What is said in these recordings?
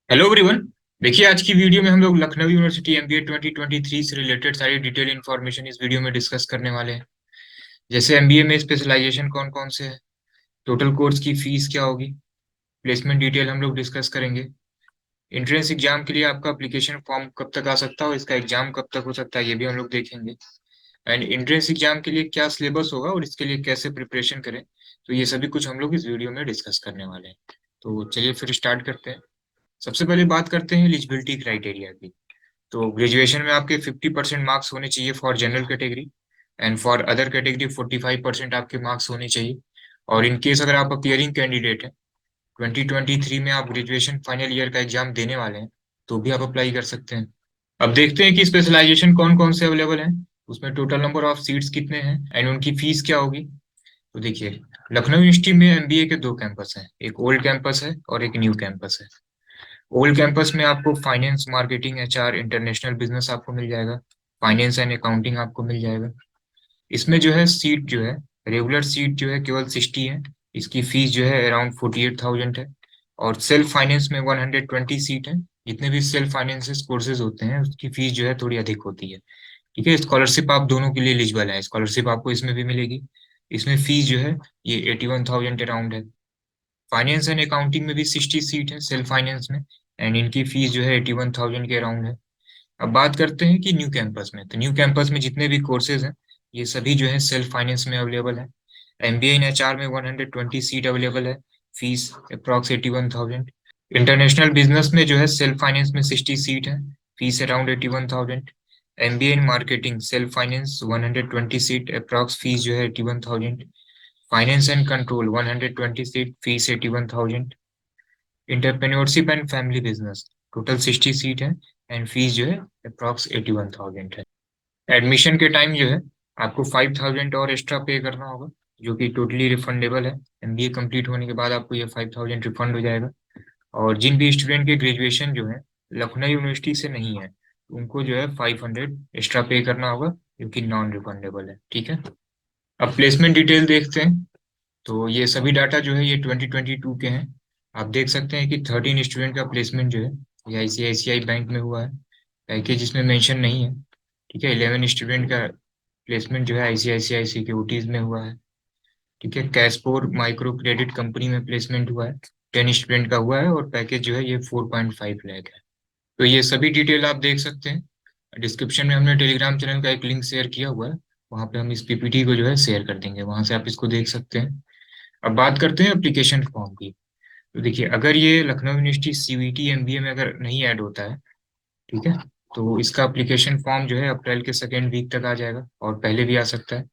Hello everyone. देखिए, आज की वीडियो में हम लोग लखनऊ यूनिवर्सिटी एमबीए 2023 से रिलेटेड सारी डिटेल इन्फॉर्मेशन इस वीडियो में डिस्कस करने वाले हैं। जैसे एमबीए में स्पेशलाइजेशन कौन कौन से है, टोटल कोर्स की फीस क्या होगी, प्लेसमेंट डिटेल हम लोग डिस्कस करेंगे। एंट्रेंस एग्जाम के लिए आपका एप्लीकेशन फॉर्म कब तक आ सकता है और इसका एग्जाम कब तक हो सकता है, ये भी हम लोग देखेंगे। एंड एंट्रेंस एग्जाम के लिए क्या सिलेबस होगा और इसके लिए कैसे प्रिपरेशन करें, तो ये सभी कुछ हम लोग इस वीडियो में डिस्कस करने वाले हैं। तो चलिए फिर स्टार्ट करते हैं। सबसे पहले बात करते हैं एलिजिबिलिटी क्राइटेरिया की। तो ग्रेजुएशन में आपके 50% मार्क्स होने चाहिए for general category, and for other category 45% आपके मार्क्स होने चाहिए। और इन केस अगर आप अपियरिंग कैंडिडेट हैं, 2023 में आप ग्रेजुएशन फाइनल ईयर का एग्जाम देने वाले हैं, तो भी आप अप्लाई कर सकते हैं। अब देखते हैं कि स्पेशलाइजेशन कौन कौन से अवेलेबल हैं, उसमें टोटल नंबर ऑफ सीट्स कितने हैं एंड उनकी फीस क्या होगी। तो देखिए, लखनऊ यूनिवर्सिटी में एमबीए के दो कैंपस हैं, एक ओल्ड कैंपस है और एक न्यू कैंपस है। ओल्ड कैंपस में आपको finance, marketing, HR, international business आपको मिल जाएगा। फाइनेंस एंड अकाउंटिंग आपको मिल जाएगा। इसमें जो है सीट जो है, रेगुलर सीट जो है केवल 60 है। इसकी फीस जो है अराउंड 48,000 है। और सेल्फ फाइनेंस में 120 सीट है। जितने भी सेल्फ फाइनेंस कोर्सेज होते हैं उसकी फीस जो है थोड़ी अधिक होती है। ठीक है, स्कॉलरशिप आप दोनों के लिए एलिजिबल है, स्कॉलरशिप आपको इसमें भी मिलेगी। इसमें फीस जो है ये 81,000 अराउंड है। फाइनेंस एंड अकाउंटिंग में भी 60 सीट है सेल्फ फाइनेंस में, एंड इनकी फीस जो है 81,000 के अराउंड है। अब बात करते हैं कि न्यू कैंपस में, तो न्यू कैंपस में जितने भी कोर्सेज हैं ये सभी जो है सेल्फ फाइनेंस में अवेलेबल है। एमबीए इन एचआर में 120 सीट अवेलेबल है, फीस अप्रॉक्स 81,000। इंटरनेशनल बिजनेस में जो है सेल्फ फाइनेंस में 60 सीट है, fees around 81,000। MBA in marketing self finance 120 seat, approx fees जो है 81,000। Finance and control 120 seat, fees 81,000। Entrepreneurship and family business total 60 seat है, एंड फीस जो है अप्रॉक्स 81,000 है। एडमिशन के टाइम जो है आपको 5,000 और एक्स्ट्रा पे करना होगा, जो कि टोटली रिफंडेबल है। एमबीए कंप्लीट होने के बाद आपको ये 5,000 रिफंड हो जाएगा। और जिन भी स्टूडेंट के ग्रेजुएशन जो है लखनऊ यूनिवर्सिटी से नहीं है, उनको जो है 500 एक्स्ट्रा पे करना होगा, जो कि नॉन रिफंडेबल है। ठीक है, अब प्लेसमेंट डिटेल देखते हैं। तो ये सभी डाटा जो है ये 2022 के हैं। आप देख सकते हैं कि 13 स्टूडेंट का प्लेसमेंट जो है ये आईसीआईसीआई बैंक में हुआ है। पैकेज इसमें मेंशन नहीं है। ठीक है, 11 स्टूडेंट का प्लेसमेंट जो है आईसीआईसीआई सिक्योरिटीज में हुआ है। ठीक है, कैशपोर माइक्रो क्रेडिट कंपनी में प्लेसमेंट हुआ है। 10 स्टूडेंट का हुआ है और पैकेज जो है ये 4.5 लाख है। तो ये सभी डिटेल आप देख सकते हैं। डिस्क्रिप्शन में हमने टेलीग्राम चैनल का एक लिंक शेयर किया हुआ है, वहाँ पे हम इस पीपीटी को जो है शेयर कर देंगे, वहाँ से आप इसको देख सकते हैं। अब बात करते हैं एप्लीकेशन फॉर्म की। तो देखिए, अगर ये लखनऊ यूनिवर्सिटी सीवीटी एमबीए में अगर नहीं ऐड होता है, ठीक है, तो इसका एप्लीकेशन फॉर्म जो है अप्रैल के सेकेंड वीक तक आ जाएगा, और पहले भी आ सकता है।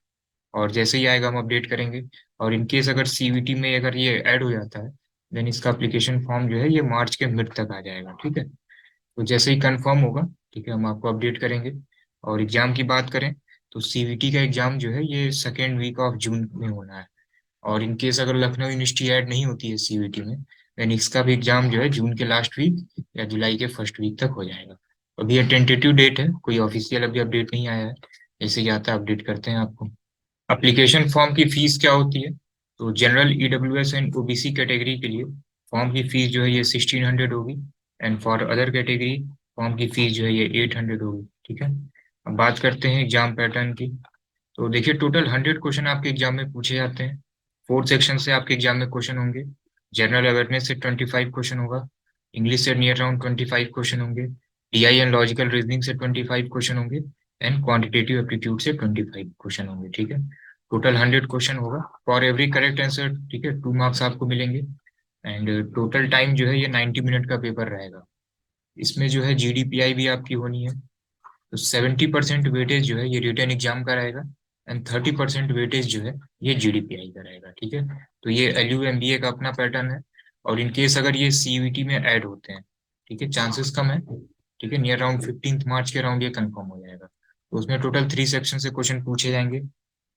और जैसे ही आएगा हम अपडेट करेंगे। और इन केस अगर सीवीटी में अगर ये ऐड हो जाता है, देन इसका एप्लीकेशन फॉर्म जो है ये मार्च के मिड तक आ जाएगा। ठीक है, तो जैसे ही कंफर्म होगा, ठीक है, हम आपको अपडेट करेंगे। और एग्जाम की बात करें, तो सीवीटी का एग्जाम जो है ये सेकेंड वीक ऑफ जून में होना है। और इन केस अगर लखनऊ यूनिवर्सिटी ऐड नहीं होती है सीयूईटी में, देन इसका भी एग्जाम जो है जून के लास्ट वीक या जुलाई के फर्स्ट वीक तक हो जाएगा। अभी ये टेंटेटिव डेट है, कोई ऑफिशियल अभी अपडेट नहीं आया है। जैसे ही आता है अपडेट करते हैं आपको। एप्लीकेशन फॉर्म की फीस क्या होती है, तो general EWS and OBC category के लिए फॉर्म की फीस जो है ये 1600 होगी। And for other category form की फीस जो है ये 800 होगी। ठीक है, अब बात करते हैं एग्जाम पैटर्न की। तो देखिए, टोटल 100 क्वेश्चन आपके एग्जाम में पूछे जाते हैं। 4 सेक्शन से आपके एग्जाम में क्वेश्चन होंगे। जनरल अवेयरनेस से 25 क्वेश्चन होगा। इंग्लिश से नियर अराउंड 25 क्वेश्चन होंगे। टीआई एंड लॉजिकल रीजनिंग से 25 क्वेश्चन होंगे। एंड क्वांटिटेटिव एप्टीट्यूड से 25 क्वेश्चन होंगे। ठीक है, टोटल 100 क्वेश्चन होगा फॉर एवरी करेक्ट आंसर। ठीक है, 2 मार्क्स आपको मिलेंगे। एंड टोटल टाइम जो है ये 90 मिनट का पेपर रहेगा। इसमें जो है जीडीपीआई भी आपकी होनी है। तो 70% वेटेज जो है ये रिटर्न एग्जाम का रहेगा, एंड 30% वेटेज जो है ये जीडीपीआई का रहेगा। ठीक है, तो ये एलयू एमबीए का अपना पैटर्न है। और इन केस अगर ये सीयूईटी में ऐड होते हैं, ठीक है, चांसेस कम है। ठीक है, नियर अराउंड 15 मार्च के अराउंड ये कंफर्म हो जाएगा। तो उसमें टोटल 3 सेक्शन से क्वेश्चन पूछे जाएंगे।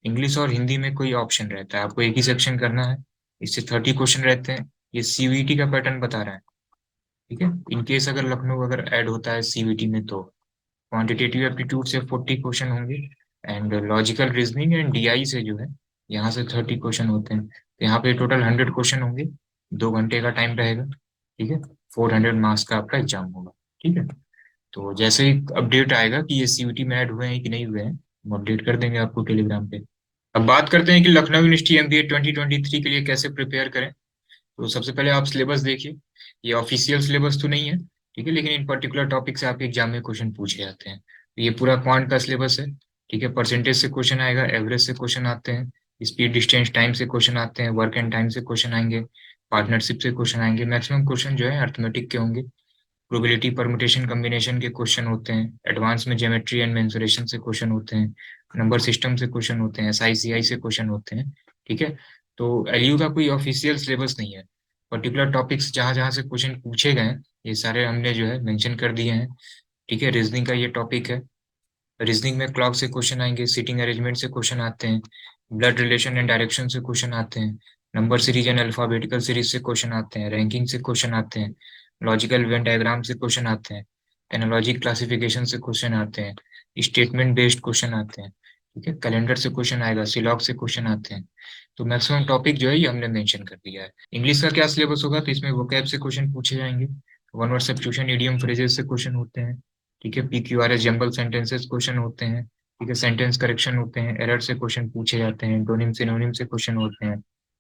इंग्लिश और हिंदी में कोई ऑप्शन रहता है, आपको एक ही सेक्शन करना है। इससे 30 क्वेश्चन रहते हैं। ये सीयूईटी का पैटर्न बता रहा है। ठीक है, इन केस अगर लखनऊ अगर ऐड होता है सीयूईटी में, तो क्वांटिटेटिव एप्टीट्यूड से 40 क्वेश्चन होंगे। And logical reasoning and DI से जो है यहाँ से 30 क्वेश्चन होते हैं, तो यहाँ पे टोटल 100 क्वेश्चन होंगे। 2 घंटे का टाइम रहेगा। ठीक है, 400 मार्क्स का आपका एग्जाम होगा। ठीक है, तो जैसे ही अपडेट आएगा कि ये सीयूटी में ऐड हुए हैं कि नहीं हुए हैं, हम अपडेट कर देंगे आपको टेलीग्राम पे। अब बात करते हैं कि लखनऊ यूनिवर्सिटी एमबीए 2023 के लिए कैसे प्रिपेयर करें। तो सबसे पहले आप सिलेबस देखिए। ये ऑफिशियल सिलेबस तो नहीं है, ठीक है, लेकिन इन पर्टिकुलर टॉपिक से आपके एग्जाम में क्वेश्चन पूछे जाते हैं। तो ये पूरा क्वांट का सिलेबस है। ठीक है, परसेंटेज से क्वेश्चन आएगा, एवरेज से क्वेश्चन आते हैं, स्पीड डिस्टेंस टाइम से क्वेश्चन आते हैं, वर्क एंड टाइम से क्वेश्चन आएंगे, पार्टनरशिप से क्वेश्चन आएंगे। मैक्सिमम क्वेश्चन जो है अर्थमेटिक के होंगे। प्रोबेबिलिटी परमुटेशन कम्बिनेशन के क्वेश्चन होते हैं। एडवांस में ज्योमेट्री एंड मेंसुरेशन से क्वेश्चन होते हैं। नंबर सिस्टम से क्वेश्चन होते हैं, एसआईसीआई से क्वेश्चन होते हैं। ठीक है, तो एलयू का कोई ऑफिशियल सिलेबस नहीं है। पर्टिकुलर टॉपिक्स जहां जहां से क्वेश्चन पूछे गए हैं, ये सारे हमने जो है मेंशन कर दिए हैं। ठीक है, रीजनिंग का ये टॉपिक है। रीजनिंग में क्लॉक से क्वेश्चन आएंगे, सीटिंग अरेंजमेंट से क्वेश्चन आते हैं, ब्लड रिलेशन एंड डायरेक्शन से क्वेश्चन आते हैं, number series and alphabetical series से क्वेश्चन आते हैं, रैंकिंग से क्वेश्चन आते हैं, लॉजिकल वेन डायग्राम से क्वेश्चन आते हैं, एनालॉजी क्लासिफिकेशन से क्वेश्चन आते हैं, स्टेटमेंट बेस्ड क्वेश्चन आते हैं। ठीक है, कैलेंडर से क्वेश्चन आएगा, सिलॉग से क्वेश्चन आते हैं। तो मैक्सिमम टॉपिक जो है ये हमने मेंशन कर दिया है। इंग्लिश का क्या सिलेबस होगा, तो इसमें वोकैब से क्वेश्चन पूछे जाएंगे, one word substitution, idiom, phrases से क्वेश्चन होते हैं। ठीक है, पीक्यूआरएस, जंबल सेंटेंसेस क्वेश्चन होते हैं। ठीक है, सेंटेंस करेक्शन होते हैं, एरर से क्वेश्चन पूछे जाते हैं, एंटोनिम सिनोनिम से क्वेश्चन होते हैं।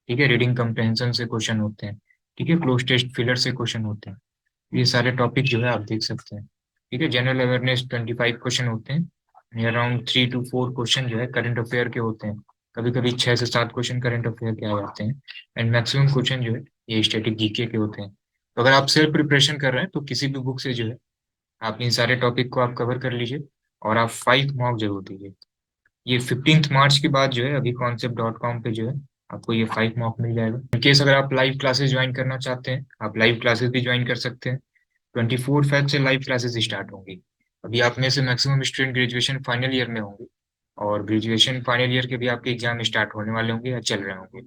ठीक है, रीडिंग कम्प्रहेंशन से क्वेश्चन होते हैं। ठीक है, क्लोज टेस्ट फिलर से क्वेश्चन होते हैं। ये सारे टॉपिक जो है आप देख सकते हैं। ठीक है, जनरल अवेयरनेस 25 क्वेश्चन होते हैं। अराउंड 3 to 4 क्वेश्चन जो है करंट अफेयर के होते हैं। कभी कभी 6 से 7 क्वेश्चन करंट अफेयर के आ जाते हैं। एंड मैक्सिमम क्वेश्चन जो है ये स्टैटिक जीके के होते हैं। तो अगर आप सेल्फ प्रिपरेशन कर रहे हैं तो किसी भी बुक से जो है आप इन सारे टॉपिक को आप कवर कर लीजिए, और आप 5 मॉक जरूर दीजिए। ये 15 मार्च के बाद जो है अभी concept.com पे जो है आपको ये 5 मॉक मिल जाएगा। इन केस अगर आप लाइव क्लासेस ज्वाइन करना चाहते हैं, आप लाइव क्लासेस भी ज्वाइन कर सकते हैं। 24 फेब से लाइव क्लासेस स्टार्ट होंगी। अभी आप में से maximum student graduation final year में होंगे, और ग्रेजुएशन फाइनल ईयर के भी आपके एग्जाम स्टार्ट होने वाले होंगे या चल रहे होंगे।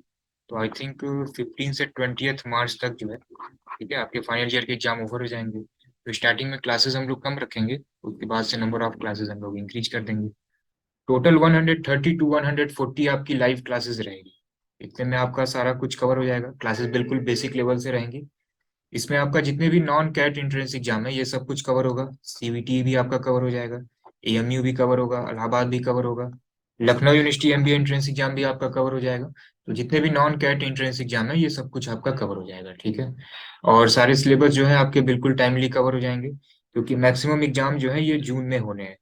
तो आई थिंक 15 से 20 मार्च तक जो है, ठीक है, आपके फाइनल ईयर के एग्जाम ओवर हो जाएंगे। तो स्टार्टिंग में क्लासेस हम लोग कम रखेंगे, उसके बाद से नंबर ऑफ क्लासेस हम लोग इंक्रीज कर देंगे। टोटल 130 to 140 आपकी लाइव क्लासेस रहेगी। इतने में आपका सारा कुछ कवर हो जाएगा। क्लासेस बिल्कुल बेसिक लेवल से रहेंगी। इसमें आपका जितने भी नॉन कैट एंट्रेंस एग्जाम है ये सब कुछ कवर होगा। सीवीटी भी आपका कवर हो जाएगा, एएमयू भी कवर होगा, इलाहाबाद भी कवर होगा, Lucknow university MBA entrance exam भी आपका कवर हो जाएगा। तो जितने भी नॉन कैट एंट्रेंस एग्जाम है ये सब कुछ आपका कवर हो जाएगा। ठीक है, और सारे सिलेबस जो है आपके बिल्कुल टाइमली कवर हो जाएंगे, क्योंकि मैक्सिमम एग्जाम जो है ये जून में होने हैं।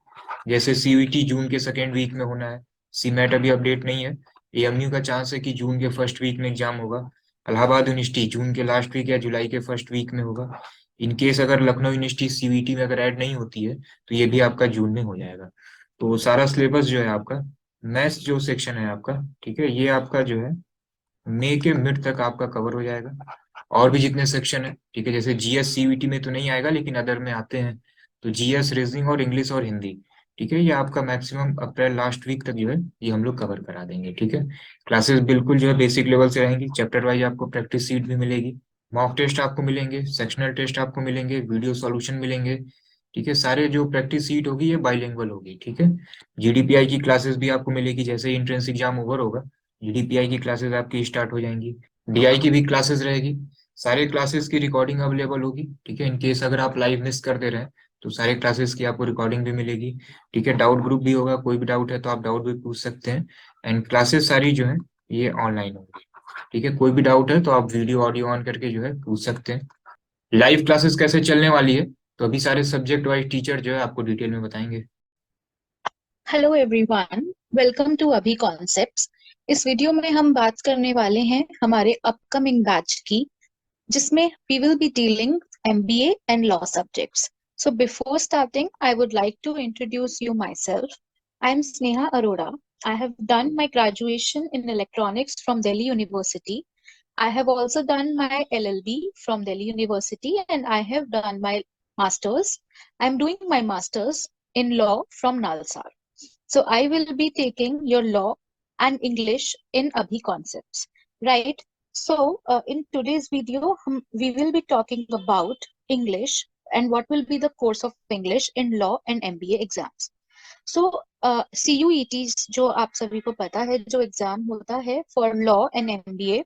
जैसे सीयूटी जून के सेकेंड वीक में होना है, सीमेट अभी अपडेट नहीं है। एएमयू का चांस है कि जून के फर्स्ट वीक में एग्जाम होगा। इलाहाबाद यूनिवर्सिटी जून के लास्ट वीक या जुलाई के फर्स्ट वीक में होगा। इन केस अगर लखनऊ यूनिवर्सिटी सीवीटी में अगर ऐड नहीं होती है तो ये भी आपका जून में हो जाएगा। तो सारा सिलेबस जो है आपका, मैथ्स जो सेक्शन है आपका, ठीक है, ये आपका जो है मई के मिड तक आपका कवर हो जाएगा। और भी जितने सेक्शन है, ठीक है, जैसे जीएस सीवीटी में तो नहीं आएगा लेकिन अदर में आते हैं। तो जीएस, रीजनिंग और इंग्लिश और हिंदी, ठीक है, ये आपका मैक्सिमम अप्रैल लास्ट वीक तक जो है ये हम लोग कवर करा देंगे। ठीक है, क्लासेस बिल्कुल जो है बेसिक लेवल से रहेंगी। चैप्टर वाइज आपको प्रैक्टिस सीट भी मिलेगी, मॉक टेस्ट आपको मिलेंगे, सेक्शनल टेस्ट आपको मिलेंगे, वीडियो सॉल्यूशन मिलेंगे। ठीक है, सारे जो प्रैक्टिस सीट होगी ये बाइलिंगुअल होगी। ठीक है, जीडीपीआई की क्लासेस भी आपको मिलेगी। जैसे ही एंट्रेंस एग्जाम ओवर होगा, जीडीपीआई की क्लासेस आपकी स्टार्ट हो जाएंगी। डीआई की भी क्लासेस रहेगी। सारे क्लासेस की रिकॉर्डिंग अवेलेबल होगी। ठीक है, इन केस अगर आप लाइव मिस कर दे रहे हैं तो सारे क्लासेस की आपको रिकॉर्डिंग भी मिलेगी। ठीक है, डाउट ग्रुप भी होगा, कोई भी डाउट है तो आप डाउट भी पूछ सकते हैं। एंड क्लासेस सारी जो है ये ऑनलाइन होगी। ठीक है, कोई भी डाउट है तो आप वीडियो ऑडियो ऑन करके जो है पूछ सकते हैं। लाइव क्लासेस कैसे चलने वाली है, तो अभी सारे सब्जेक्ट वाइज टीचर जो है आपको डिटेल में बताएंगे। हेलो एवरीवन, वेलकम टू अभी कॉन्सेप्ट्स। इस वीडियो में हम बात करने वाले हैं हमारे अपकमिंग बैच की, जिसमें we will be dealing MBA and law subjects. So before starting, I would like to introduce you myself. I am Sneha Arora. I have done my graduation in electronics from Delhi University. I have also done my LLB from Delhi University, and I have done my masters. I am doing my masters in law from Nalsar. So I will be taking your law and English in Abhi concepts, right? So in today's video, we will be talking about English and what will be the course of English in law and MBA exams. So CUETs जो आप सभी को पता है, जो exam होता है for law and MBA,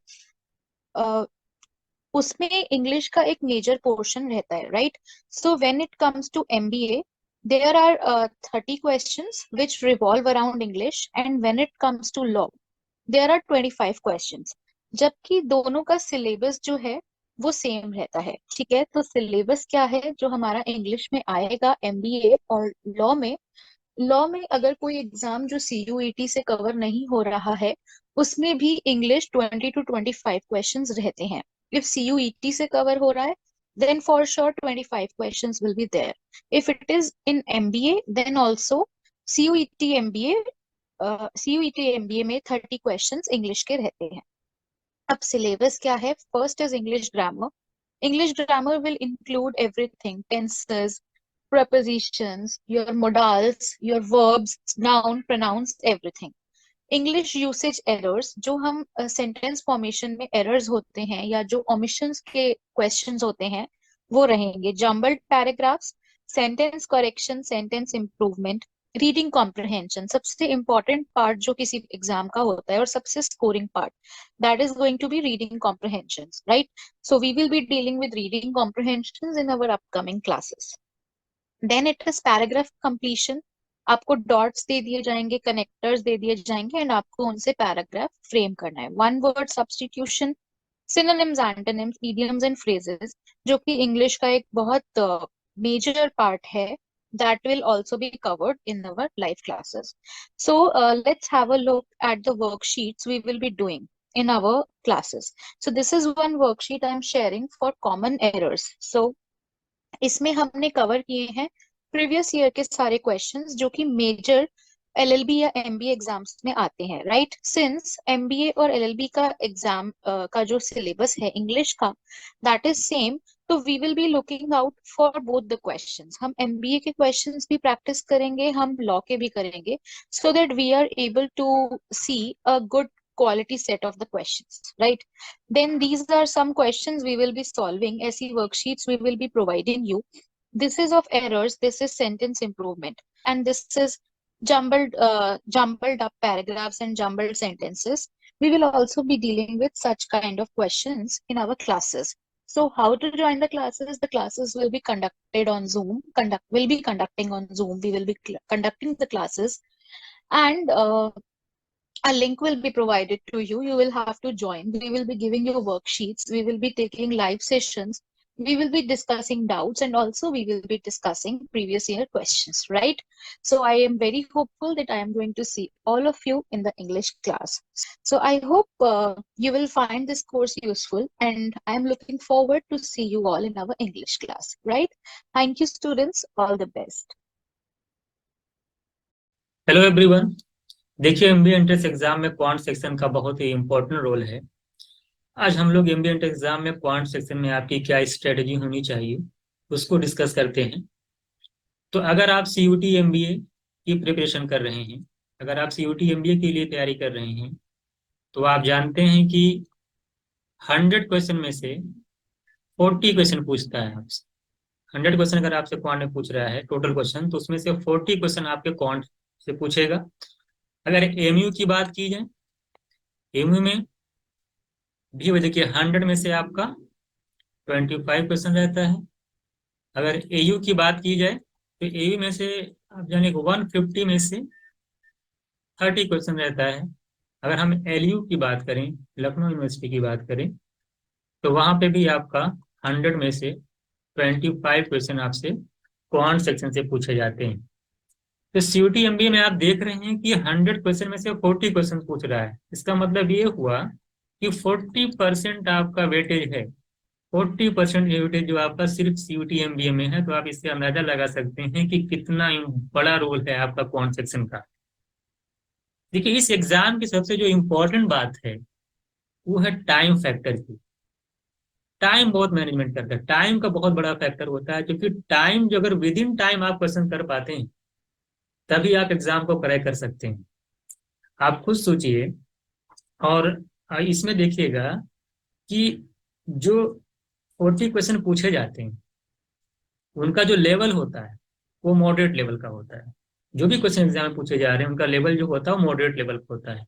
उसमें इंग्लिश का एक मेजर पोर्शन रहता है, right? So when it comes to MBA, there are 30 questions which revolve around English, and when it comes to law there are 25 questions. जबकि दोनों का सिलेबस जो है वो सेम रहता है, ठीक है? तो सिलेबस क्या है जो हमारा इंग्लिश में आएगा एमबीए और लॉ में? लॉ में अगर कोई एग्जाम जो सीयूईटी से कवर नहीं हो रहा है, उसमें भी इंग्लिश 20 to 25 क्वेश्चंस रहते हैं. इफ सीयूईटी से कवर हो रहा है, then for sure 25 questions will be there. If it is in MBA, then also CUET MBA, CUET MBA में 30 क्वेश्चंस इंग्लिश के रहते हैं. अब सिलेबस क्या है? First is English grammar. English grammar will include everything: tenses, prepositions, your modals, your verbs, noun, pronouns, everything. English usage errors, जो हम sentence formation में एरर्स होते हैं या जो omissions के क्वेश्चंस होते हैं, वो रहेंगे. Jumbled paragraphs, sentence correction, sentence improvement, reading comprehension, सबसे इंपॉर्टेंट पार्ट जो किसी एग्जाम का होता है और सबसे scoring part, that is going to be reading comprehension, right? So we will be dealing with reading comprehensions in our upcoming classes. Then it is paragraph completion. आपको dots दे दिए जाएंगे, कनेक्टर्स दे दिए जाएंगे, एंड आपको उनसे पैराग्राफ फ्रेम करना है. One word substitution, synonyms, antonyms, idioms and phrases, जो कि इंग्लिश का एक बहुत मेजर पार्ट है, that will also be covered in our live classes. So let's have a look at the worksheets we will be doing in our classes. So this is one worksheet I am sharing for common errors. So इसमें हमने cover किए हैं previous year के सारे questions जो कि major LLB या MBA exams में आते हैं, राइट? सिंस एमबीए और एलएलबी का एग्जाम का जो सिलेबस है इंग्लिश का, दैट इज सेम, तो we will be looking out for both the questions. हम एमबीए के क्वेश्चंस भी प्रैक्टिस करेंगे, हम लॉ के भी करेंगे, so that we are able to see a good quality set of the questions, right? Then these are some questions we will be solving. ऐसी worksheets we will be providing you. This is of errors, this is sentence improvement, and this is jumbled up paragraphs and jumbled sentences. We will also be dealing with such kind of questions in our classes. So how to join the classes? The classes will be conducted on Zoom. Will be conducting on Zoom. We will be conducting the classes, and a link will be provided to you. You will have to join. We will be giving you worksheets. We will be taking live sessions. We will be discussing doubts, and also we will be discussing previous year questions, right? So I am very hopeful that I am going to see all of you in the English class. So I hope you will find this course useful, and I am looking forward to see you all in our English class, right? Thank you, students. All the best. Hello everyone. देखिए, MBA entrance exam में quant section का बहुत ही important role है. आज हम लोग MBA entrance exam में quant section में आपकी क्या स्ट्रेटजी होनी चाहिए उसको डिस्कस करते हैं. तो अगर आप सीयूटी एमबीए की प्रिपरेशन कर रहे हैं, अगर आप सीयूटी एमबीए के लिए तैयारी कर रहे हैं, तो आप जानते हैं कि 100 क्वेश्चन में से 40 क्वेश्चन पूछता है आपसे. 100 क्वेश्चन अगर आपसे क्वांट में पूछ रहा है टोटल क्वेश्चन, तो उसमें से 40 क्वेश्चन आपके क्वांट से पूछेगा. अगर एमयू की बात की जाए, एमयू में भी देखिए 100 में से आपका 25 क्वेश्चन रहता है. अगर एयू की बात की जाए तो एयू में से आप जाने 150 में से 30 क्वेश्चन रहता है. अगर हम एलयू की बात करें, लखनऊ यूनिवर्सिटी की बात करें, तो वहां पे भी आपका 100 में से 25 क्वेश्चन आपसे क्वांट सेक्शन से पूछे जाते हैं. तो सीयूटी एमबीए में आप देख रहे हैं कि 100 क्वेश्चन में से 40 क्वेश्चन पूछ रहा है. इसका मतलब ये हुआ कि 40% आपका वेटेज है. 40% वेटेज जो आपका सिर्फ सीयूटी एमबीए में है. तो आप इससे अंदाजा लगा सकते हैं कि कितना बड़ा रोल है आपका क्वांट सेक्शन का. देखिए, इस एग्जाम की सबसे जो इम्पोर्टेंट बात है वो है टाइम फैक्टर की. टाइम बहुत मैनेजमेंट करता है. टाइम का बहुत बड़ा फैक्टर होता है, क्योंकि टाइम जो अगर विद इन टाइम आप क्वेश्चन कर पाते हैं तभी आप एग्जाम को क्रैक कर सकते हैं. आप खुद सोचिए और इसमें देखिएगा कि जो 40 क्वेश्चन पूछे जाते हैं उनका जो लेवल होता है वो मॉडरेट लेवल का होता है. जो भी क्वेश्चन एग्जाम में पूछे जा रहे हैं उनका लेवल जो होता है वो मॉडरेट लेवल का होता है.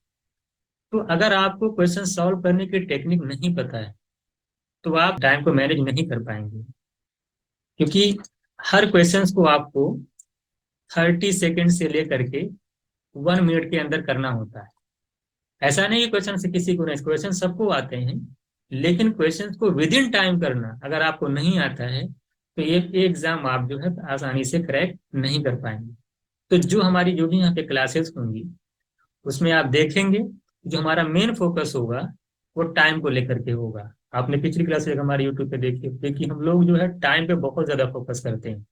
तो अगर आपको क्वेश्चन सॉल्व करने की टेक्निक नहीं पता है तो आप टाइम को मैनेज नहीं कर पाएंगे, क्योंकि हर क्वेश्चन को आपको 30 सेकेंड से लेकर के 1 मिनट के अंदर करना होता है। ऐसा नहीं कि क्वेश्चन से किसी को नहीं, क्वेश्चन सबको आते हैं, लेकिन क्वेश्चन को विद इन टाइम करना अगर आपको नहीं आता है तो ये एग्जाम आप जो है आसानी से क्रैक नहीं कर पाएंगे। तो जो हमारी जो भी यहाँ पे क्लासेस होंगी उसमें आप देखेंगे जो हमारा मेन फोकस होगा वो टाइम को लेकर के होगा। आपने पिछली क्लास एक हमारे यूट्यूब पे देखिए हम लोग जो है टाइम पे बहुत ज्यादा फोकस करते हैं।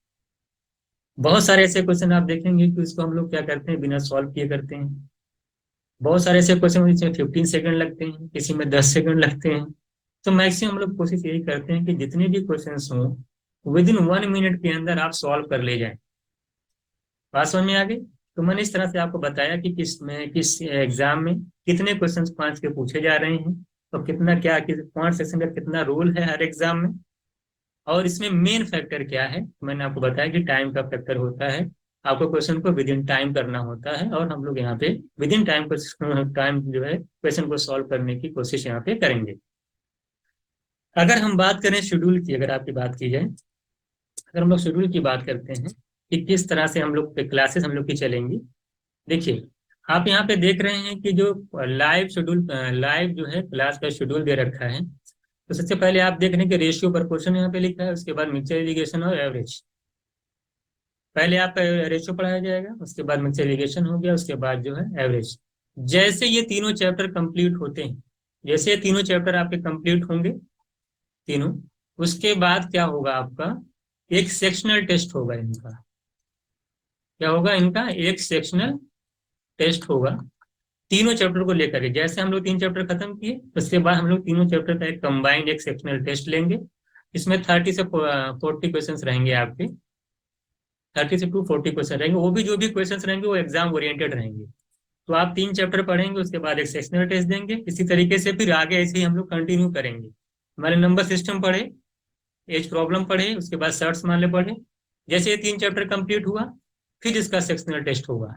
बहुत सारे ऐसे क्वेश्चन आप देखेंगे कि उसको हम लोग क्या करते हैं, बिना सॉल्व किए करते हैं। बहुत सारे ऐसे क्वेश्चन जिसमें 15 सेकंड लगते हैं, किसी में 10 सेकंड लगते हैं। तो मैक्सिमम हम लोग कोशिश यही करते हैं कि जितने भी क्वेश्चन हों विद इन 1 मिनट के अंदर आप सॉल्व कर ले जाएं। बात समझ में आ गई? तो मैंने इस तरह से आपको बताया कि किस एग्जाम में कितने क्वेश्चन पांच के पूछे जा रहे हैं और कितना क्या पांच सेक्शन का कितना रोल है हर एग्जाम में, और इसमें मेन फैक्टर क्या है। मैंने आपको बताया कि टाइम का फैक्टर होता है, आपको क्वेश्चन को विद इन टाइम करना होता है, और हम लोग यहाँ पे विद इन टाइम जो है क्वेश्चन को सॉल्व करने की कोशिश यहाँ पे करेंगे। अगर हम बात करें शेड्यूल की, अगर आपकी बात की जाए, अगर हम लोग शेड्यूल की बात करते हैं कि किस तरह से हम लोग क्लासेस हम लोग की चलेंगी। देखिए आप यहाँ पे देख रहे हैं कि जो लाइव जो है क्लास का शेड्यूल दे रखा है। तो सबसे पहले आप देख रहे हैं कि रेशियो प्रपोर्शन यहाँ पे लिखा है, उसके बाद मिक्सचर इरिगेशन और एवरेज। पहले आपका रेशियो पढ़ाया जाएगा, उसके बाद मिक्सचर इरिगेशन हो गया, उसके बाद जो है एवरेज। जैसे ये तीनों चैप्टर कंप्लीट होते हैं, जैसे ये तीनों चैप्टर आपके कंप्लीट होंगे तीनों, उसके बाद क्या होगा, आपका एक सेक्शनल टेस्ट होगा इनका। क्या होगा इनका? एक सेक्शनल टेस्ट होगा तीनों चैप्टर को लेकर के। जैसे हम लोग 3 चैप्टर खत्म किए उसके बाद हम लोग तीनों चैप्टर का एक कंबाइंड एक सेक्शनल टेस्ट लेंगे। इसमें 30 से 40 क्वेश्चन रहेंगे आपके, 30 से 40 क्वेश्चन रहेंगे। वो भी जो भी क्वेश्चन रहेंगे वो एग्जाम ओरिएंटेड रहेंगे। तो आप 3 चैप्टर पढ़ेंगे, उसके बाद एक सेक्शनल टेस्ट देंगे। इसी तरीके से फिर आगे ऐसे ही हम लोग कंटिन्यू करेंगे। हमारे नंबर सिस्टम पढ़े, एज प्रॉब्लम पढ़े, उसके बाद सर्ट्स मान ले पढ़े। जैसे ये 3 चैप्टर कंप्लीट हुआ फिर इसका सेक्शनल टेस्ट होगा।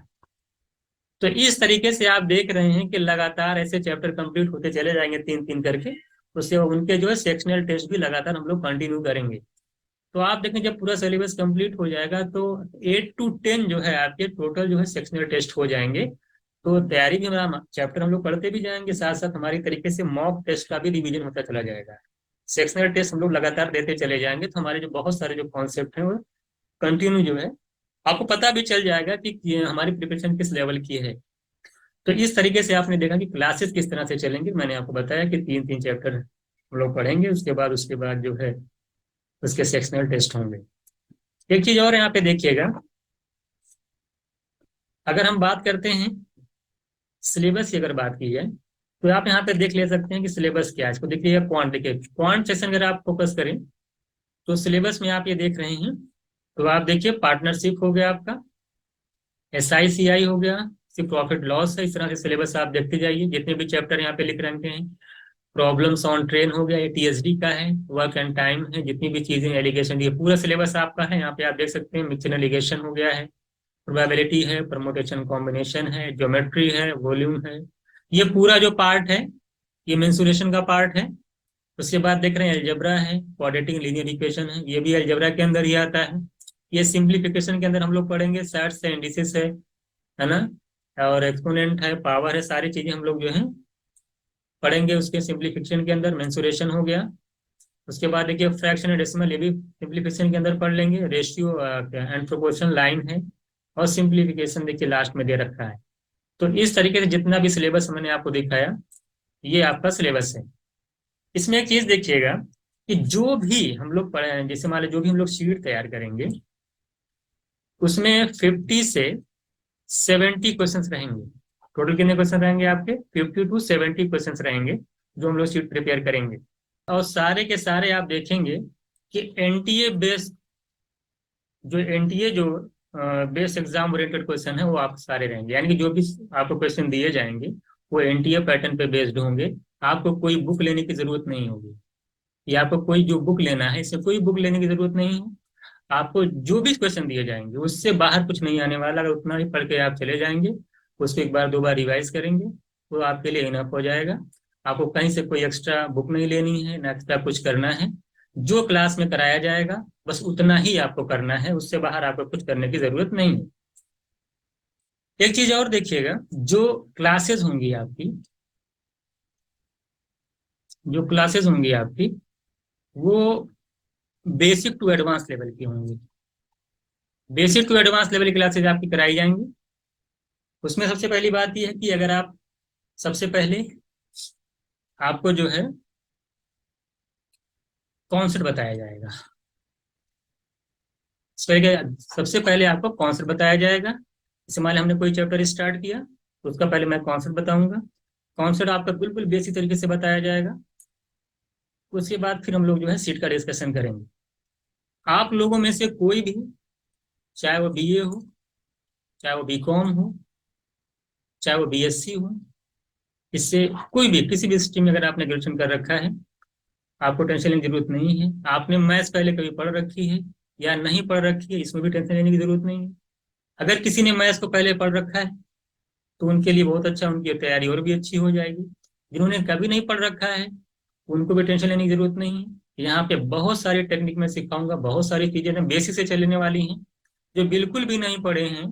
तो इस तरीके से आप देख रहे हैं कि लगातार ऐसे चैप्टर कंप्लीट होते चले जाएंगे 3-3 करके। उससे उनके जो है सेक्शनल टेस्ट भी लगातार हम लोग कंटिन्यू करेंगे। तो आप देखें जब पूरा सिलेबस कंप्लीट हो जाएगा तो 8 to 10 जो है आपके टोटल जो है सेक्शनल टेस्ट हो जाएंगे। तो तैयारी भी हमारा चैप्टर हम लोग पढ़ते भी जाएंगे, साथ साथ हमारी तरीके से मॉक टेस्ट का भी रिवीजन होता चला जाएगा। सेक्शनल टेस्ट हम लोग लगातार देते चले जाएंगे तो हमारे जो बहुत सारे जो कॉन्सेप्ट हैं वो कंटिन्यू जो है आपको पता भी चल जाएगा कि हमारी प्रिपरेशन किस लेवल की है। तो इस तरीके से आपने देखा कि क्लासेस किस तरह से चलेंगे। मैंने आपको बताया कि 3-3 चैप्टर हम लोग पढ़ेंगे, उसके बाद जो है उसके सेक्शनल टेस्ट होंगे। एक चीज और यहाँ पे देखिएगा, अगर हम बात करते हैं सिलेबस की, अगर बात की जाए तो आप यहाँ पे देख ले सकते हैं कि सिलेबस क्या है। इसको देखिएगा क्वांट, देखिए क्वांट सेक्शन अगर आप फोकस करें तो सिलेबस में आप ये देख रहे हैं। तो आप देखिए पार्टनरशिप हो गया, आपका SICI हो गया, सिर्फ प्रॉफिट लॉस है। इस तरह से सिलेबस आप देखते जाइए, जितने भी चैप्टर यहाँ पे लिख रखे हैं। प्रॉब्लम्स ऑन ट्रेन हो गया, ये TSD का है। वर्क एंड टाइम है, जितनी भी चीजें एलिगेशन, ये पूरा सिलेबस आपका है। यहाँ पे आप देख सकते हैं मिक्सचर एलिगेशन हो गया है, प्रोबेबिलिटी है, परमुटेशन कॉम्बिनेशन है, ज्योमेट्री है, वॉल्यूम है। ये पूरा जो पार्ट है ये मेंसुरेशन का पार्ट है। उसके बाद देख रहे हैं अलजेब्रा है, क्वाड्रेटिक लीनियर इक्वेशन है, ये भी अलजेब्रा के अंदर ही आता है। ये सिंप्लीफिकेशन के अंदर हम लोग पढ़ेंगे, सेट्स है, इंडिसेस है ना, और एक्सपोनेंट है, पावर है, सारी चीजें हम लोग जो है पढ़ेंगे उसके सिंप्लीफिकेशन के अंदर। मेंसुरेशन हो गया, उसके बाद देखिए फ्रैक्शन एंड डेसिमल, ये भी सिंप्लीफिकेशन के अंदर पढ़ लेंगे। रेशियो एंड प्रोपोर्शन लाइन है, और सिंप्लीफिकेशन देखिए लास्ट में दे रखा है। तो इस तरीके से जितना भी सिलेबस मैंने आपको दिखाया ये आपका सिलेबस है। इसमें एक चीज देखिएगा कि जो भी हम लोग पढ़े, जैसे मान लो जो भी हम लोग शीट तैयार करेंगे उसमें 50 से 70 क्वेश्चन रहेंगे। टोटल कितने क्वेश्चन रहेंगे आपके? 50 to 70 क्वेश्चन रहेंगे जो हम लोग शीट प्रिपेयर करेंगे। और सारे के सारे आप देखेंगे कि एनटीए जो बेस एग्जाम ओरिएंटेड क्वेश्चन है वो आप सारे रहेंगे। यानी कि जो भी आपको क्वेश्चन दिए जाएंगे वो एनटीए पैटर्न पे बेस्ड होंगे। आपको कोई बुक लेने की जरूरत नहीं होगी, या आपको कोई जो बुक लेना है इससे कोई बुक लेने की जरूरत नहीं है। आपको जो भी क्वेश्चन दिए जाएंगे उससे बाहर कुछ नहीं आने वाला। अगर उतना ही पढ़ के आप चले जाएंगे, उसको एक बार 2 बार रिवाइज करेंगे, वो आपके लिए इनफ हो जाएगा। आपको कहीं से कोई एक्स्ट्रा बुक नहीं लेनी है, ना एक्स्ट्रा कुछ करना है। जो क्लास में कराया जाएगा बस उतना ही आपको करना है, उससे बाहर आपको कुछ करने की जरूरत नहीं है। एक चीज और देखिएगा, जो क्लासेस होंगी आपकी जो क्लासेस होंगी आपकी वो बेसिक टू एडवांस लेवल की होंगी। बेसिक टू एडवांस लेवल की क्लासेज आपकी कराई जाएंगी। उसमें सबसे पहली बात यह है कि अगर आप सबसे पहले आपको जो है कॉन्सेप्ट बताया जाएगा। सबसे पहले आपको कॉन्सेप्ट बताया जाएगा। जैसे मान लीजिए हमने कोई चैप्टर स्टार्ट किया तो उसका पहले मैं कॉन्सेप्ट बताऊंगा। कॉन्सेप्ट आपका बिल्कुल बेसिक तरीके से बताया जाएगा। उसके बाद फिर हम लोग जो है सीट का डिस्कशन करेंगे। आप लोगों में से कोई भी, चाहे वो बीए हो, चाहे वो बीकॉम हो, चाहे वो बीएससी हो, इससे कोई भी किसी भी स्ट्रीम में अगर आपने ग्रेजुएशन कर रखा है, आपको टेंशन लेने की जरूरत नहीं है। आपने मैथ्स पहले कभी पढ़ रखी है या नहीं पढ़ रखी है, इसमें भी टेंशन लेने की जरूरत नहीं है। अगर किसी ने मैथ्स को पहले पढ़ रखा है तो उनके लिए बहुत अच्छा, उनकी तैयारी और भी अच्छी हो जाएगी। जिन्होंने कभी नहीं पढ़ रखा है उनको भी टेंशन लेने की जरूरत नहीं है। यहाँ पे बहुत सारी टेक्निक मैं सिखाऊंगा, बहुत सारी चीजें बेसिक से चलने वाली हैं। जो बिल्कुल भी नहीं पढ़े हैं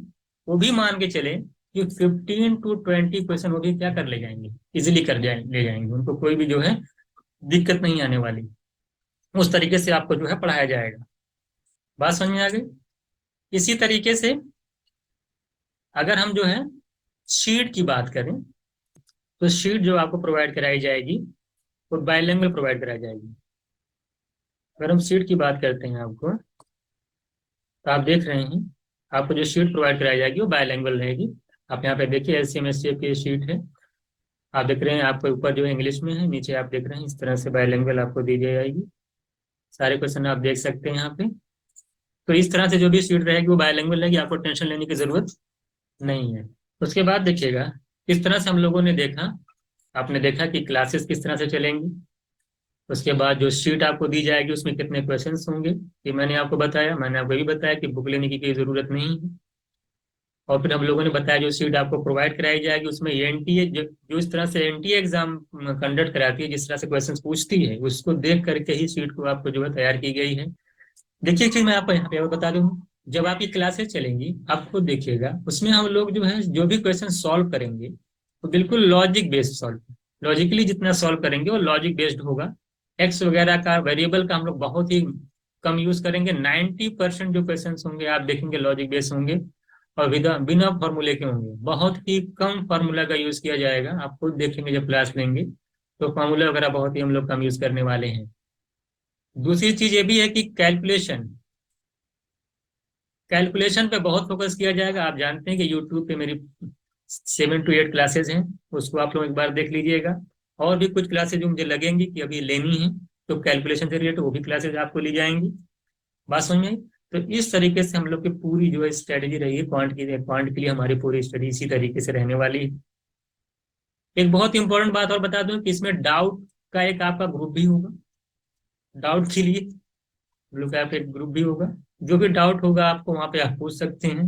वो भी मान के चले कि 15 to 20 क्वेश्चन वो भी क्या कर ले जाएंगे, इजिली ले जाएंगे। उनको कोई भी जो है दिक्कत नहीं आने वाली। उस तरीके से आपको जो है पढ़ाया जाएगा। बात समझ में आ गई। इसी तरीके से अगर हम जो है शीट की बात करें तो शीट जो आपको प्रोवाइड कराई जाएगी वो बायलैंग्वेज प्रोवाइड कराई जाएगी। अगर हम शीट की बात करते हैं आपको, तो आप देख रहे हैं आपको जो शीट प्रोवाइड कराई जाएगी वो बायलैंग्वेज रहेगी। आप यहाँ पे देखिए एससीएमएससी की शीट है। आप देख रहे हैं आपको ऊपर जो है इंग्लिश में है, नीचे आप देख रहे हैं इस तरह से बायलैंग्वेज आपको दी जाएगी। सारे क्वेश्चन आप देख सकते हैं यहाँ पे। तो इस तरह से जो भी शीट रहेगी वो बायलैंग्वेज रहेगी, आपको टेंशन लेने की जरूरत नहीं है। उसके बाद देखिएगा किस तरह से हम लोगों ने देखा, आपने देखा कि क्लासेस किस तरह से चलेंगी। उसके बाद जो शीट आपको दी जाएगी उसमें कितने क्वेश्चंस होंगे ये मैंने आपको बताया। मैंने आपको ये भी बताया कि बुक लेने की कोई जरूरत नहीं है। और फिर हम लोगों ने बताया जो सीट आपको प्रोवाइड कराई जाएगी उसमें एनटीए जो इस तरह से एनटीए एग्जाम कंडक्ट कराती है, जिस तरह से क्वेश्चन पूछती है, उसको देख करके ही सीट को आपको जो है तैयार की गई है। देखिए एक चीज मैं आपको यहाँ पे और बता दूं, जब आपकी क्लासेस चलेंगी आप खुद देखिएगा उसमें हम लोग जो है जो भी क्वेश्चन सॉल्व करेंगे वो बिल्कुल लॉजिक बेस्ड सॉल्व, लॉजिकली जितना सॉल्व करेंगे वो लॉजिक बेस्ड होगा। एक्स वगैरह का वेरिएबल का हम लोग बहुत ही कम यूज करेंगे। 90% जो क्वेश्चन होंगे आप देखेंगे लॉजिक बेस्ड होंगे और बिना फॉर्मूले के होंगे। बहुत ही कम फार्मूला का यूज किया जाएगा। आप खुद देखेंगे जब क्लास लेंगे तो फार्मूला वगैरह बहुत ही हम लोग कम यूज करने वाले हैं। दूसरी चीज ये भी है कि कैलकुलेशन कैलकुलेशन पे बहुत फोकस किया जाएगा। आप जानते हैं कि यूट्यूब पे मेरी 7 to 8 क्लासेस हैं, उसको आप लोग एक बार देख लीजिएगा। और भी कुछ क्लासेज जो मुझे लगेंगी कि अभी लेनी है तो कैलकुलेशन से रिलेटेड वो भी क्लासेज आपको ली जाएंगी। बात समझ में आई? तो इस तरीके से हम लोग की पूरी जो है स्ट्रेटेजी रहेगी क्वांट के लिए हमारी पूरी स्टडी इसी तरीके से रहने वाली है। एक बहुत इंपॉर्टेंट बात और बता दूं कि इसमें डाउट का एक आपका ग्रुप भी होगा। डाउट के लिए हम लोग का एक ग्रुप भी होगा। जो भी डाउट होगा आपको वहां पे आप पूछ सकते हैं।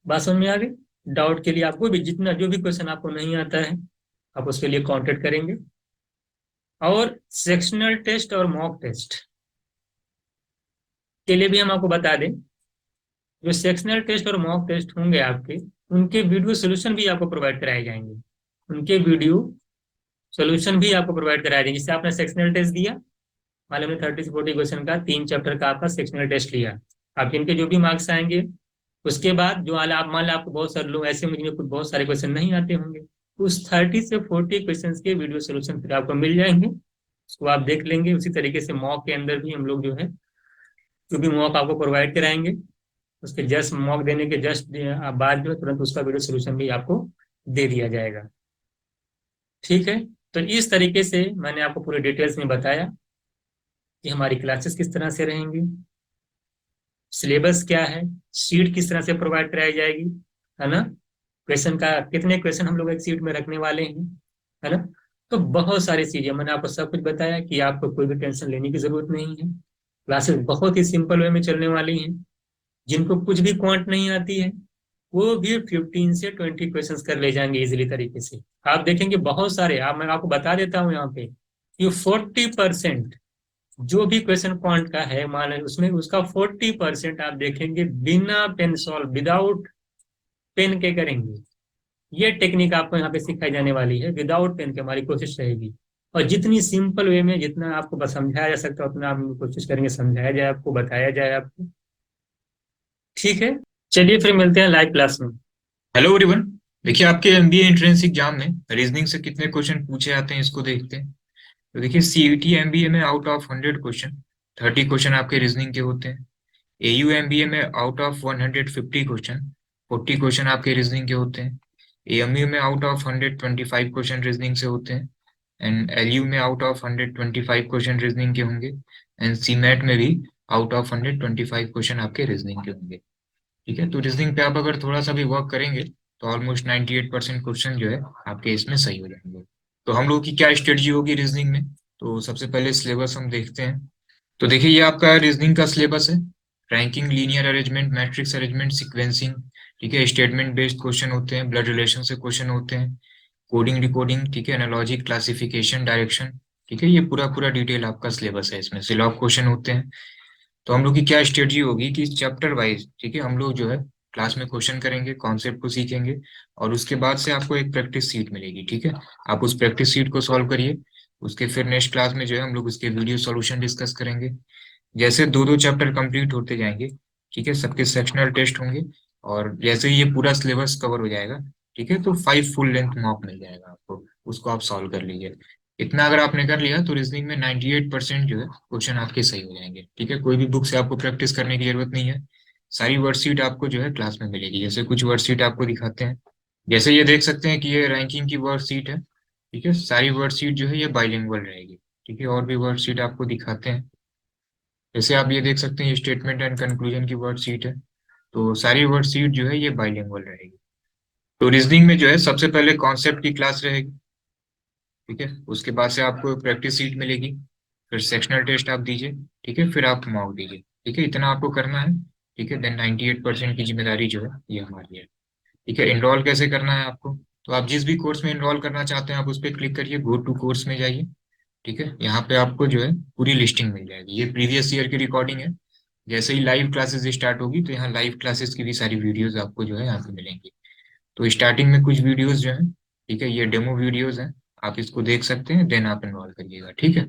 बात समझ में आ गई? डाउट के लिए आपको भी जितना जो भी क्वेश्चन आपको नहीं आता है आप उसके लिए कांटेक्ट करेंगे। और सेक्शनल टेस्ट और मॉक टेस्ट के लिए भी हम आपको बता दें, जो सेक्शनल टेस्ट और मॉक टेस्ट होंगे आपके, उनके वीडियो सोल्यूशन भी आपको प्रोवाइड कराए जाएंगे। उनके वीडियो सोल्यूशन भी आपको प्रोवाइड कराए जाएंगे। जैसे आपने सेक्शनल टेस्ट दिया, मान लो 30 से 40 क्वेश्चन का 3 चैप्टर का आपका सेक्शनल टेस्ट लिया, आप इनके जो भी मार्क्स आएंगे उसके बाद जो आप मान लो आपको बहुत सारे लोग ऐसे होंगे जिन्हें बहुत सारे क्वेश्चन नहीं आते होंगे, उस 30 से 40 क्वेश्चन के वीडियो सोल्यूशन फिर आपको मिल जाएंगे। उसको आप देख लेंगे। उसी तरीके से मॉक के अंदर भी हम लोग जो है जो भी मॉक आपको प्रोवाइड कराएंगे उसके जस्ट मॉक देने के जस्ट बाद जो है तुरंत उसका वीडियो सोल्यूशन भी आपको दे दिया जाएगा। ठीक है, तो इस तरीके से मैंने आपको पूरे डिटेल्स में बताया कि हमारी क्लासेस किस तरह से रहेंगी, सिलेबस क्या है, शीट किस तरह से प्रोवाइड कराई जाएगी, है ना, क्वेश्चन का कितने क्वेश्चन हम लोग एक शीट में रखने वाले हैं, है ना। तो बहुत सारी चीजें मैंने आपको सब कुछ बताया कि आपको कोई भी टेंशन लेने की जरूरत नहीं है। क्लासेस बहुत ही सिंपल वे में चलने वाली हैं। जिनको कुछ भी क्वांट नहीं आती है वो भी 15 से 20 क्वेश्चंस कर ले जाएंगे इजिली तरीके से। आप देखेंगे बहुत सारे, आप मैं आपको बता देता हूँ यहाँ पे कि 40% जो भी क्वेश्चन क्वांट का है मान लीजिए उसमें उसका 40% आप देखेंगे बिना पेन सॉल्व, विदाउट पेन के करेंगे। ये टेक्निक आपको यहाँ पे सिखाई जाने वाली है, विदाउट पेन के हमारी कोशिश रहेगी। और जितनी सिंपल वे में जितना आपको बस समझाया जा सकता है उतना आप कोशिश करेंगे समझाया जाए आपको, बताया जाए आपको। ठीक है, चलिए फिर मिलते हैं लाइव क्लास में। Hello everyone. देखिए आपके एमबीए एंट्रेंस एग्जाम में रीजनिंग से कितने क्वेश्चन पूछे आते हैं इसको देखते हैं। तो देखिए सीईटी एमबीए में आउट ऑफ 100 क्वेश्चन 30 क्वेश्चन आपके रीजनिंग के होते हैं। एयू एमबीए में आउट ऑफ 150 क्वेश्चन 40 क्वेश्चन आपके रीजनिंग के होते हैं। एएमयू में आउट ऑफ 125 क्वेश्चन रीजनिंग से होते हैं। एंड एलयू में आउट ऑफ 125 क्वेश्चन रीजनिंग के होंगे। एंड सीमेट में भी आउट ऑफ 125 क्वेश्चन आपके रीजनिंग के होंगे। ठीक है, तो रीजनिंग पे आप अगर थोड़ा सा भी वर्क करेंगे तो ऑलमोस्ट 98% क्वेश्चन जो है आपके इसमें सही हो जाएंगे। तो हम लोग की क्या स्ट्रेटजी होगी रीजनिंग में, तो सबसे पहले सिलेबस हम देखते हैं। तो देखिए ये आपका रीजनिंग का सिलेबस है। Ranking, linear arrangement, matrix arrangement, sequencing, ठीक है, स्टेटमेंट बेस्ड क्वेश्चन होते हैं, ब्लड रिलेशन से क्वेश्चन होते हैं, कोडिंग डिकोडिंग, ठीक है, एनालॉजी, क्लासिफिकेशन, डायरेक्शन, ठीक है, ये पूरा पूरा डिटेल आपका सिलेबस है। इसमें सिलॉग क्वेश्चन होते हैं। तो हम लोग की क्या स्ट्रेटजी होगी कि चैप्टर वाइज, ठीक है, हम लोग जो है क्लास में क्वेश्चन करेंगे, कॉन्सेप्ट को सीखेंगे, और उसके बाद से आपको एक प्रैक्टिस सीट मिलेगी। ठीक है, आप उस प्रैक्टिस सीट को सॉल्व करिए। उसके फिर नेक्स्ट क्लास में जो है हम लोग उसके वीडियो सॉल्यूशन डिस्कस करेंगे। जैसे दो दो चैप्टर कंप्लीट होते जाएंगे, ठीक है, सबके सेक्शनल टेस्ट होंगे, और जैसे ही ये पूरा सिलेबस कवर हो जाएगा, ठीक है, तो 5 फुल लेंथ मॉक मिल जाएगा आपको, उसको आप सॉल्व कर लीजिए। इतना अगर आपने कर लिया तो रीजनिंग में 98% जो है क्वेश्चन आपके सही हो जाएंगे। ठीक है, कोई भी बुक से आपको प्रैक्टिस करने की जरूरत नहीं है। सारी वर्कशीट आपको जो है क्लास में मिलेगी। जैसे कुछ वर्कशीट आपको दिखाते हैं, जैसे ये देख सकते हैं कि ये रैंकिंग की वर्कशीट है। ठीक है, सारी वर्कशीट जो है ये बाइलिंगुअल रहेगी। ठीक है, और भी वर्कशीट आपको दिखाते हैं। जैसे आप ये देख सकते हैं ये स्टेटमेंट एंड कंक्लूजन की वर्कशीट है। तो सारी वर्कशीट जो है ये बाइलिंगुअल रहेगी। तो रीजनिंग में जो है सबसे पहले कॉन्सेप्ट की क्लास रहेगी। ठीक है, उसके बाद से आपको प्रैक्टिस सीट मिलेगी, फिर सेक्शनल टेस्ट आप दीजिए। ठीक है, फिर आप मॉक दीजिए। ठीक है, इतना आपको करना है। ठीक है, देन 98% की जिम्मेदारी जो है ये हमारी है। ठीक है, इनरोल कैसे करना है आपको, तो आप जिस भी कोर्स में इनरोल करना चाहते हैं आप उस पर क्लिक करिए, गो टू कोर्स में जाइए। ठीक है, यहाँ पे आपको जो है पूरी लिस्टिंग मिल जाएगी। ये प्रीवियस ईयर की रिकॉर्डिंग है। जैसे ही लाइव क्लासेस स्टार्ट होगी तो यहाँ लाइव क्लासेस की भी सारी वीडियोस आपको जो है यहाँ पे मिलेंगी। तो स्टार्टिंग में कुछ वीडियोस जो है, ठीक है, ये डेमो वीडियोस हैं, आप इसको देख सकते हैं, देन आप इनरोल करिएगा। ठीक है,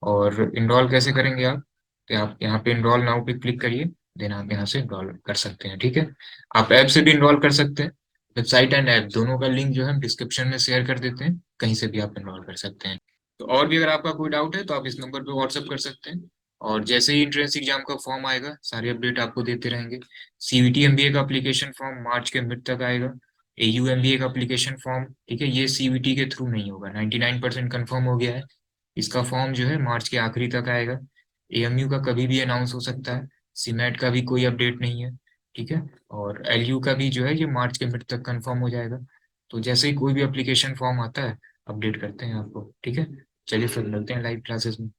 और इनरोल कैसे करेंगे आप, तो आप यहाँ पे इनरोल नाउ पे क्लिक करिए, देन आप यहाँ से इनरोल कर सकते हैं। ठीक है, आप ऐप से भी इनरोल कर सकते हैं। वेबसाइट एंड ऐप दोनों का लिंक जो है हम डिस्क्रिप्शन में शेयर कर देते हैं, कहीं से भी आप इनरोल कर सकते हैं। तो और भी अगर आपका कोई डाउट है तो आप इस नंबर पे व्हाट्सअप कर सकते हैं। और जैसे ही एंट्रेंस एग्जाम का फॉर्म आएगा सारी अपडेट आपको देते रहेंगे। सीवीटी एमबीए का एप्लीकेशन फॉर्म मार्च के मिड तक आएगा। एयू एमबीए का एप्लीकेशन फॉर्म, ठीक है, ये सीवीटी के थ्रू नहीं होगा, 99% कंफर्म हो गया है। इसका फॉर्म जो है मार्च के आखिरी तक आएगा। एएमयू का कभी भी अनाउंस हो सकता है। सीमेट का भी कोई अपडेट नहीं है। ठीक है, और एलयू का भी जो है ये मार्च के मिड तक कंफर्म हो जाएगा। तो जैसे ही कोई भी एप्लीकेशन फॉर्म आता है अपडेट करते हैं आपको। ठीक है, चलिए फिर मिलते हैं लाइव क्लासेस में।